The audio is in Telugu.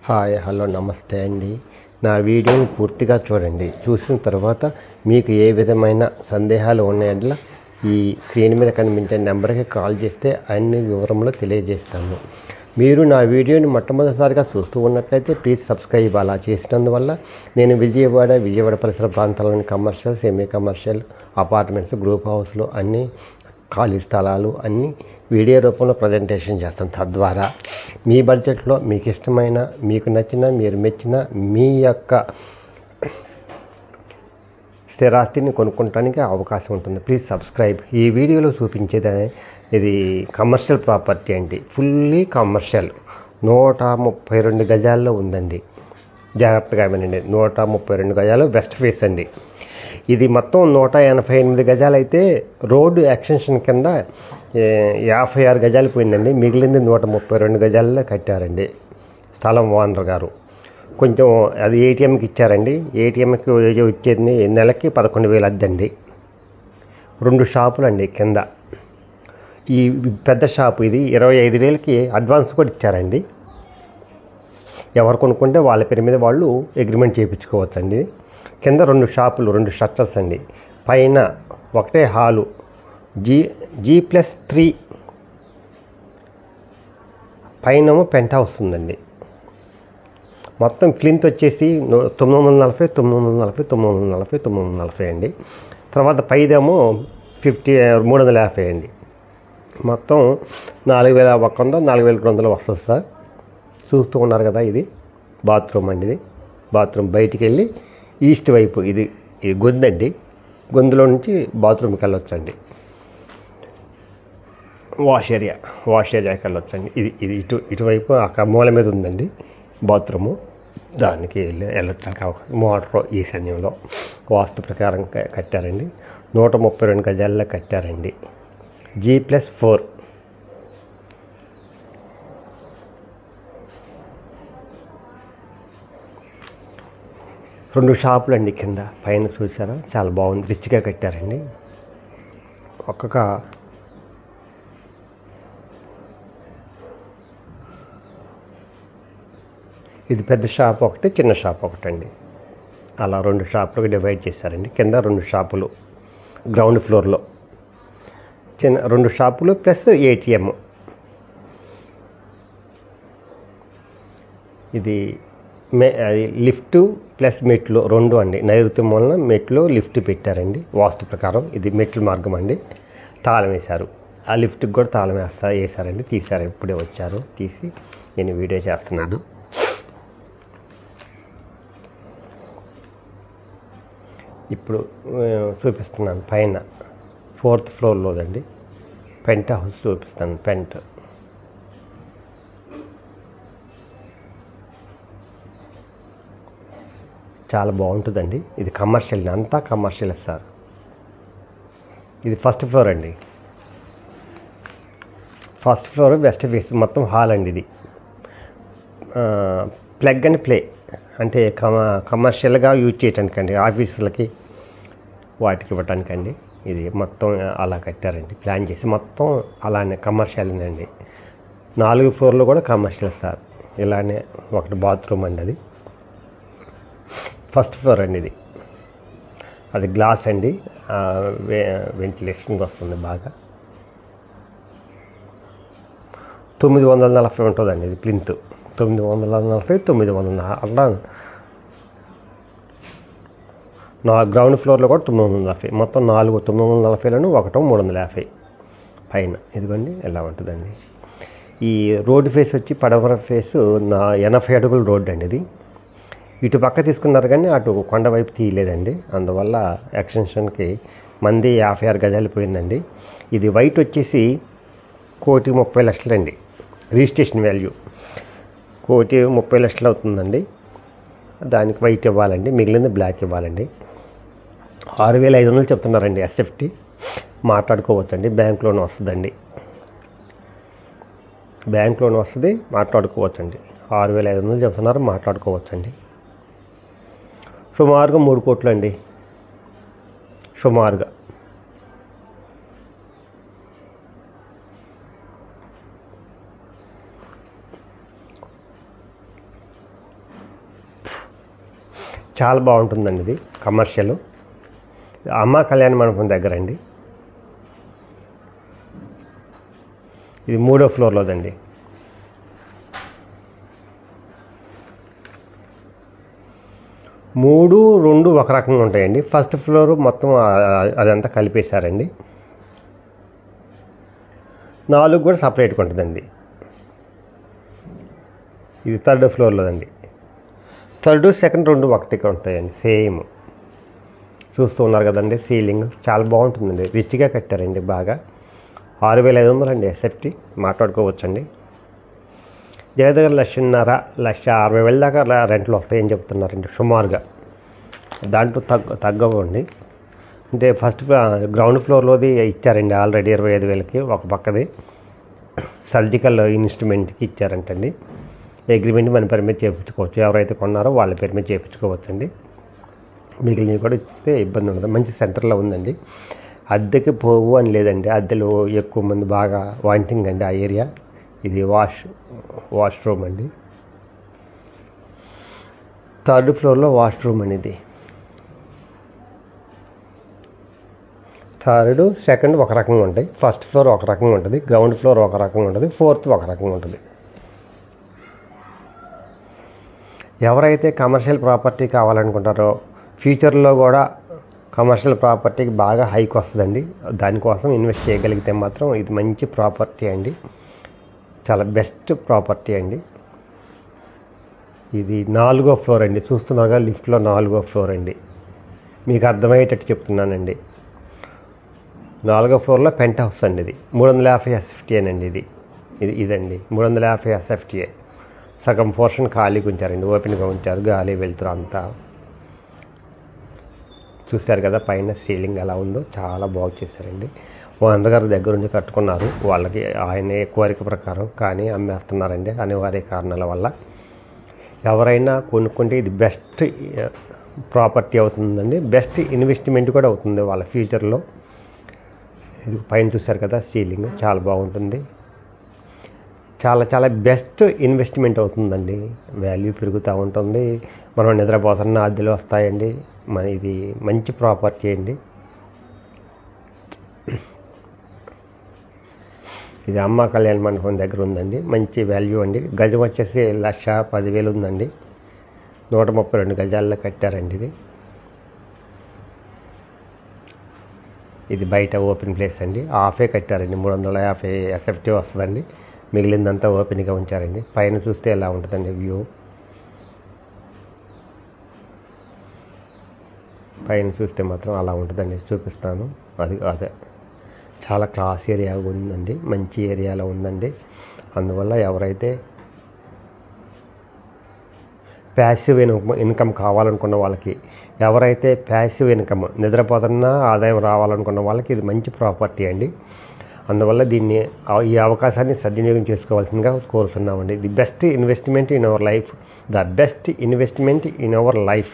హాయ్ హలో నమస్తే అండి. నా వీడియోని పూర్తిగా చూడండి. చూసిన తర్వాత మీకు ఏ విధమైన సందేహాలు ఉన్నాయట్లా ఈ స్క్రీన్ మీద కనిపించే నెంబర్కి కాల్ చేస్తే అన్ని వివరములు తెలియజేస్తాను. మీరు నా వీడియోని మొట్టమొదటిసారిగా చూస్తూ ఉన్నట్లయితే ప్లీజ్ సబ్స్క్రైబ్. అలా చేసినందువల్ల నేను విజయవాడ పరిసర ప్రాంతాల్లోని commercial, semi commercial, apartments, group హౌస్లు అన్నీ ఖాళీ స్థలాలు అన్నీ వీడియో రూపంలో ప్రజెంటేషన్ చేస్తాను. తద్వారా మీ బడ్జెట్లో మీకు ఇష్టమైన, మీకు నచ్చిన, మీరు మెచ్చిన మీ యొక్క స్థిరాస్తిని కొనుక్కోవడానికి అవకాశం ఉంటుంది. Please subscribe. ఈ వీడియోలో చూపించేది ఇది కమర్షియల్ ప్రాపర్టీ అండి. Fully commercial. 132 గజాల్లో ఉందండి. జాగ్రత్తగా వినండి. 132 గజాలు వెస్ట్ ఫేస్ అండి. ఇది మొత్తం 188 గజాలు అయితే రోడ్డు ఎక్స్టెన్షన్ కింద 56 గజాలు పోయిందండి. మిగిలింది 132 గజాల్లో కట్టారండి స్థలం ఓనర్ గారు. కొంచెం అది ఏటీఎంకి ఇచ్చారండి. ఏటీఎంకి వచ్చేది నెలకి 11,000 అద్దండి. 2 షాపులు అండి కింద. ఈ పెద్ద షాపు ఇది 25,000కి అడ్వాన్స్ కూడా ఇచ్చారండి. ఎవరు కొనుక్కుంటే వాళ్ళ పేరు మీద వాళ్ళు అగ్రిమెంట్ చేయించుకోవచ్చండి. కింద 2 షాపులు, 2 స్ట్రక్చర్స్ అండి. పైన ఒకటే హాలు, G+3 పైనేమో పెంట్ హౌస్ ఉందండి. మొత్తం ఫ్లింత్ వచ్చేసి 940, 940, 940, 940 అండి. తర్వాత పైదేమో 350 అండి. మొత్తం 4,100, 4,200 వస్తుంది సార్. చూస్తూ ఉన్నారు కదా, ఇది బాత్రూమ్ అండి. ఇది బాత్రూమ్. బయటికి వెళ్ళి ఈస్ట్ వైపు ఇది గొంతండి. గొంతులో నుంచి బాత్రూమ్కి వెళ్ళొచ్చండి. వాష్ ఏరియాకి వెళ్ళొచ్చండి. ఇది ఇటువైపు అక్కడ మూల మీద ఉందండి బాత్రూము. దానికి వెళ్ళొచ్చడానికి అవకాశం. మోటార్ ఈశాన్యంలో వాస్తు ప్రకారం కట్టారండి. 132 గజాల్లో కట్టారండి. G+4. రెండు షాపులు అండి కింద. పైన చూసారా, చాలా బాగుంది. రిచ్గా కట్టారండి. ఇది పెద్ద షాప్ ఒకటి, చిన్న షాప్ ఒకటండి. అలా 2 షాపులుగా డివైడ్ చేశారండి. కింద 2 షాపులు గ్రౌండ్ ఫ్లోర్లో. 2 షాపులు ప్లస్ ఏటీఎం. ఇది లిఫ్ట్ ప్లస్ మెట్లు 2 అండి. నైరుతి మూలన మెట్లు, లిఫ్ట్ పెట్టారండి వాస్తు ప్రకారం. ఇది మెట్ల మార్గం అండి. తాళం వేశారు. ఆ లిఫ్ట్కి కూడా తాళం వేశారండి. తీశారు, ఇప్పుడే వచ్చారు. తీసి నేను వీడియో చేస్తున్నాను. ఇప్పుడు చూపిస్తున్నాను. పైన 4th ఫ్లోర్లోదండి పెంట్ హౌస్ చూపిస్తాను. పెంట్ చాలా బాగుంటుందండి. ఇది కమర్షియల్, అంతా కమర్షియల్ సార్. ఇది ఫస్ట్ ఫ్లోర్ అండి. First floor west face. మొత్తం హాల్ అండి. ఇది ప్లగ్ అండ్ ప్లే అంటే కమర్షియల్గా యూజ్ చేయటానికండి, ఆఫీసులకి వాటికి ఇవ్వటానికండి. ఇది మొత్తం అలా కట్టారండి. ప్లాన్ చేసి మొత్తం అలానే కమర్షియల్నండి. 4 ఫ్లోర్లు కూడా కమర్షియల్ సార్. ఇలానే ఒకటి బాత్రూమ్ అండి. అది ఫస్ట్ ఫ్లోర్ అండి. అది గ్లాస్ అండి. వెంటిలేషన్కి వస్తుంది బాగా. 940 ఉంటుందండి. ఇది ప్లింత్ 940, 900 అట్లా. గ్రౌండ్ ఫ్లోర్లో కూడా 940. మొత్తం 4 940లను 350 పైన. ఇదిగోండి ఎలా ఉంటుందండి. ఈ రోడ్డు ఫేస్ వచ్చి పడమర ఫేసు 80 అడుగుల రోడ్డు అండి. ఇది ఇటు పక్క తీసుకున్నారు కానీ అటు కొండ వైపు తీయలేదండి. అందువల్ల ఎక్స్టెన్షన్కి మంది 56 గజాలు పోయిందండి. ఇది వైట్ వచ్చేసి 1,30,00,000 అండి. రిజిస్ట్రేషన్ వాల్యూ 1,30,00,000 అవుతుందండి. దానికి వైట్ ఇవ్వాలండి. మిగిలింది బ్లాక్ ఇవ్వాలండి. 6,500 చెప్తున్నారండి. ఎస్ఎఫ్టీ మాట్లాడుకోవచ్చండి. బ్యాంక్ లోన్ వస్తుందండి. బ్యాంక్ లోన్ వస్తుంది, మాట్లాడుకోవచ్చండి. 6,500 చెప్తున్నారు, మాట్లాడుకోవచ్చండి. సుమారుగా 3 కోట్లు అండి. సుమారుగా చాలా బాగుంటుందండి. ఇది కమర్షియల్, అమ్మ కళ్యాణ మండపం దగ్గర అండి. ఇది 3వ ఫ్లోర్లోదండి. మూడు రెండు ఒక రకంగా ఉంటాయండి. ఫస్ట్ ఫ్లోర్ మొత్తం అదంతా కలిపేశారండి. 4 కూడా సపరేట్గా ఉంటుందండి. ఇది 3rd ఫ్లోర్లోదండి. 3rd, 2nd రెండు ఒకటిగా ఉంటాయండి. సేమ్ చూస్తూ ఉన్నారు కదండి. సీలింగ్ చాలా బాగుంటుందండి. రిచ్గా కట్టారండి. బాగా 6,500 అండి ఎస్ఎఫ్టీ మాట్లాడుకోవచ్చండి. దగ్గర 1,60,000 దాకా రెంట్లు వస్తాయని చెప్తున్నారండి సుమారుగా. దాంట్లో తగ్గవండి. అంటే ఫస్ట్ గ్రౌండ్ ఫ్లోర్లోది ఇచ్చారండి ఆల్రెడీ 25,000కి. ఒక పక్కది సర్జికల్ ఇన్స్ట్రుమెంట్కి ఇచ్చారంటండి. అగ్రిమెంట్ మనం పర్మిట్ చేయించుకోవచ్చు. ఎవరైతే కొన్నారో వాళ్ళు పర్మిట్ చేయించుకోవచ్చండి. మిగిలినవి కూడా ఇస్తే ఇబ్బంది ఉండదు. మంచి సెంటర్లో ఉందండి. అద్దెకి పోవు అని లేదండి. అద్దెలో ఎక్కువ మంది బాగా వాంటింగ్ అండి ఆ ఏరియా. ఇది వాష్రూమ్ అండి. 3rd ఫ్లోర్లో వాష్రూమ్ అనేది. 3rd, 2nd ఒక రకంగా ఉంటాయి. ఫస్ట్ ఫ్లోర్ ఒక రకంగా ఉంటుంది. గ్రౌండ్ ఫ్లోర్ ఒక రకంగా ఉంటుంది. 4th ఒక రకంగా ఉంటుంది. ఎవరైతే కమర్షియల్ ప్రాపర్టీ కావాలనుకుంటారో ఫ్యూచర్లో కూడా కమర్షియల్ ప్రాపర్టీకి బాగా హైక్ వస్తుందండి. దానికోసం ఇన్వెస్ట్ చేయగలిగితే మాత్రం ఇది మంచి ప్రాపర్టీ అండి. చాలా బెస్ట్ ప్రాపర్టీ అండి. ఇది 4వ ఫ్లోర్ అండి. చూస్తున్నారుగా లిఫ్ట్లో 4వ ఫ్లోర్ అండి. మీకు అర్థమయ్యేటట్టు చెప్తున్నానండి. 4వ ఫ్లోర్లో పెంట్ హౌస్ అండి. ఇది 350 ఎస్ఎఫ్టీ అండి. ఇదండి 350 ఎస్ఎఫ్టీఏ. సగం పోర్షన్ ఖాళీగా ఉంచారండి. ఓపెన్గా ఉంచారు. గాలి వెళ్తురు అంతా చూశారు కదా. పైన సీలింగ్ ఎలా ఉందో చాలా బాగా చేశారండి. ఓనర్ గారి దగ్గర నుంచి కట్టుకున్నారు. వాళ్ళకి ఆయన కోరిక ప్రకారం, కానీ అమ్మేస్తున్నారండి అనివార్య కారణాల వల్ల. ఎవరైనా కొనుక్కుంటే ఇది బెస్ట్ ప్రాపర్టీ అవుతుందండి. బెస్ట్ ఇన్వెస్ట్మెంట్ కూడా అవుతుంది వాళ్ళ ఫ్యూచర్లో. ఇది పైన చూశారు కదా సీలింగ్ చాలా బాగుంటుంది. చాలా చాలా బెస్ట్ ఇన్వెస్ట్మెంట్ అవుతుందండి. వాల్యూ పెరుగుతూ ఉంటుంది. మనం నిద్రపోతున్న అద్దెలు వస్తాయండి. ఇది మంచి ప్రాపర్టీ అండి. ఇది అమ్మ కళ్యాణ మండపం దగ్గర ఉందండి. మంచి వాల్యూ అండి. గజం వచ్చేసి 1,10,000 ఉందండి. 132 గజాల్లో కట్టారండి. ఇది బయట ఓపెన్ ప్లేస్ అండి. హాఫే కట్టారండి. 350 ఎస్ఎఫ్టీ వస్తుందండి. మిగిలిందంతా ఓపెన్గా ఉంచారండి. పైన చూస్తే ఎలా ఉంటుందండి వ్యూ. పైన చూస్తే మాత్రం అలా ఉంటుందండి. చూపిస్తాను. అదే చాలా క్లాస్ ఏరియా ఉందండి. మంచి ఏరియాలో ఉందండి. అందువల్ల ఎవరైతే ప్యాసివ్ ఇన్కమ్ కావాలనుకున్న వాళ్ళకి, ఎవరైతే ప్యాసివ్ ఇన్కమ్ నిద్రపోతున్నా ఆదాయం రావాలనుకున్న వాళ్ళకి ఇది మంచి ప్రాపర్టీ అండి. అందువల్ల ఈ అవకాశాన్ని సద్వినియోగం చేసుకోవాల్సిందిగా కోరుతున్నామండి. The best investment in our life. The best investment in our life.